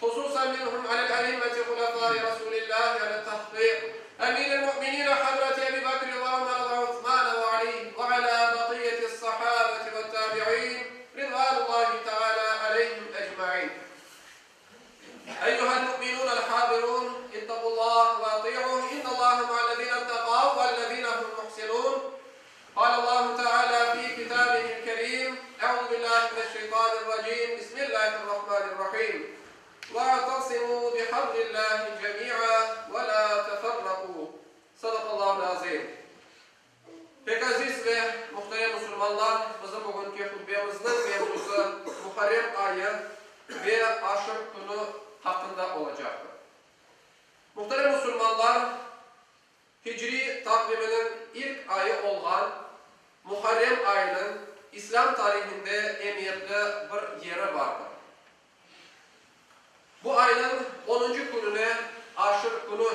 خصوصا منهم على الأئمة خلفاء رسول الله على التحقيق أمير المؤمنين حضرة أبي بكر وعمر وعثمان وعلي وعلى بقية الصحابة والتابعين رضوان الله تعالى عليهم أجمعين. أيها المؤمنون الحاضرون اتقوا الله وأطيعوه إن الله مع الذين اتقوا والذين هم محسنون. قال الله تعالى في كتابه الكريم أعوذ بالله من الشيطان الرجيم بسم الله الرحمن الرحيم واعتصموا بحبل الله جميعا ولا تفرقوا. Sadakallahu azim. Pek aziz ve muhterem Müslümanlar, bizim bugünkü hutbemizin mevzusu Muharrem ayı ve Aşır günü hakkında olacaktır. Muhterem Müslümanlar, Hicri takviminin ilk ayı olan Muharrem ayının İslam tarihinde emniyetli bir yeri vardır. Bu ayın 10. gününe Aşır günü var.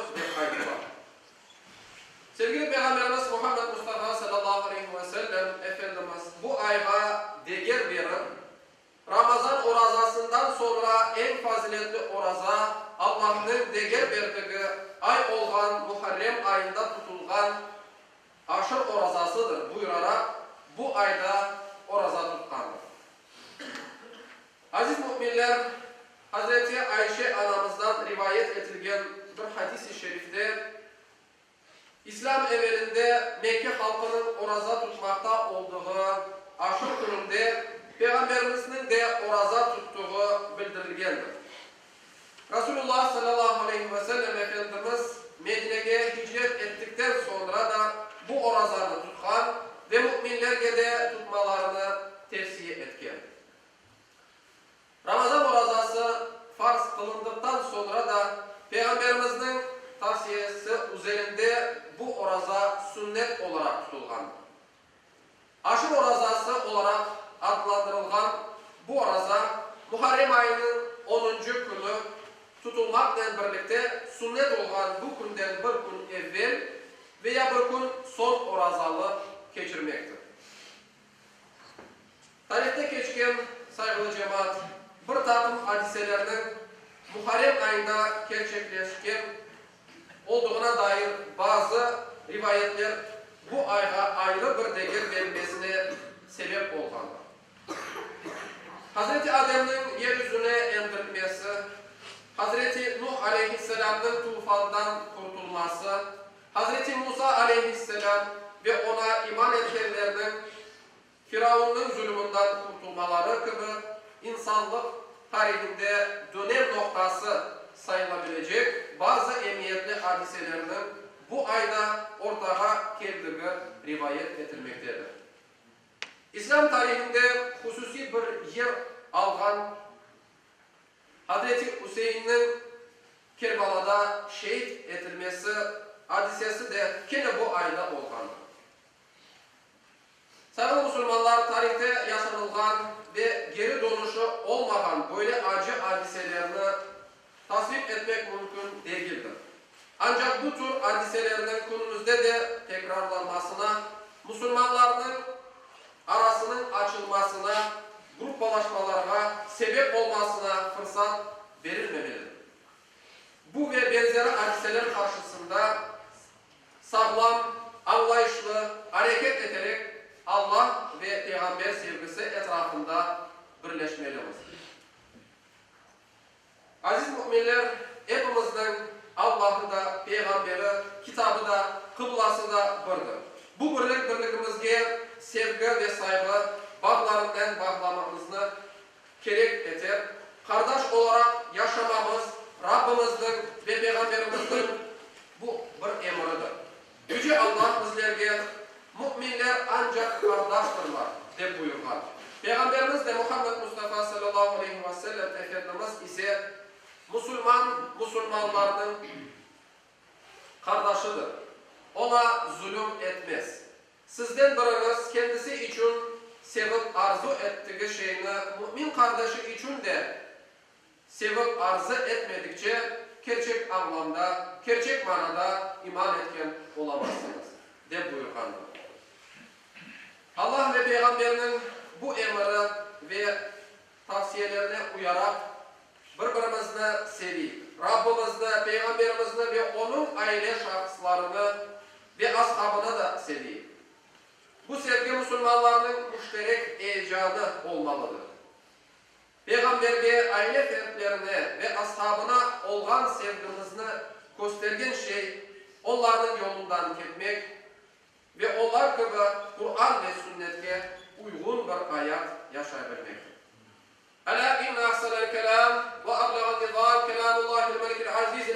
Sevgili Peygamberimiz Muhammed Mustafa sallallahu aleyhi ve sellem Efendimiz bu ayga değer verin. Ramazan orazasından sonra en faziletli oraza Allah'ın değer verdiği ay olan Muharrem ayında tutulgan Aşır orazasıdır buyurarak bu ayda oraza tutkandır. Aziz müminler, Hazreti Ayşe anamızdan rivayet edilen bir hadis-i şerifte İslam evvelinde Mekke halkının oraza tutmakta olduğu Aşır gününde Peygamberimizin de oraza tuttuğu bildirilgendir. Resulullah sallallahu aleyhi ve sellem Efendimiz Medine'ye hicret ettikten sonra da bu orazanı tutkan ve müminlerge de tutmalarını tavsiye etken. Ramazan orazası farz kılındıktan sonra da Peygamberimizin tavsiyesi üzerinde bu oraza sünnet olarak tutulgandır. Aşır orazası olarak adlandırılgan bu oraza Muharrem ayının 10. günü tutulmakla birlikte sünnet olan bu günden bir gün evvel veya bir gün son orazalı geçirmektir. Tarihte geçken saygılı cemaat, bir takım hadiselerinin Muharrem ayında gerçekleşken olduğuna dair bazı rivayetler bu ayga ayrı bir değer verilmesine sebep olgandır. Hazreti Adem'in yeryüzüne indirilmesi, Hazreti Nuh aleyhisselam'ın tufandan kurtulması, Hazreti Musa aleyhisselam ve ona iman edenlerinin Firavun'un zulmünden kurtulmaları gibi insanlık tarihinde dönem noktası sayılabilecek bazı emniyetli hadiselerinin bu ayda ortaya geldiği rivayet edilmektedir. İslam tarihinde hususi bir yer algan Hazreti Hüseyin'in Kerbala'da şehit edilmesi hadisesi de yine bu ayda olgandır. Sayın Müslümanlar, tarihte yaşanılgan ve geri dönüşü olmayan böyle acı hadiselerini tasvip etmek mümkün değildir. Ancak bu tür hadiselerin günümüzde de tekrarlanmasına, Müslümanların arasının açılmasına, gruplaşmalarına sebep olmasına fırsat verilmemelidir. Bu ve benzeri hadiseler karşısında sağlam, anlayışlı hareket ederek Allah ve Peygamber sevgisi etrafında birleşmeliyiz. Aziz müminler, hepimizden Allah'ı da, Peygamberi, kitabı da, kıblası da birdir. Bu birliğimizge sevgi ve saygı bağlarından bağlamamızı gerek eder. Kardeş olarak yaşamamız Rabbimizin ve Peygamberimizin bu bir emridir. Yüce Allah bizlerge müminler ancak kardeştirler de buyurlar. Peygamberimiz de Muhammed Mustafa sallallahu aleyhi ve sellem Efendimiz ise Müslümanların kardeşidir. Ona zulüm etmez. Sizden biriniz kendisi için sevip arzu ettiği şeyini mümin kardeşi için de sevip arzu etmedikçe gerçek anlamda, gerçek manada iman etken olamazsınız de buyurgandır. Allah ve Peygamberinin bu emri ve tavsiyelerine uyarak birbirimizle Müslümanların müşterek heyecanı olmalıdır. Peygamberge, aile fertlerine ve ashabına olgan sevgimizni göstergen şey, onların yolundan gitmek ve onlar gibi Kur'an ve sünnetke uygun bir hayat yaşayabilmek. Ala inna ahsanal kelam ve ablagan nizam kelamullahil melikil azizil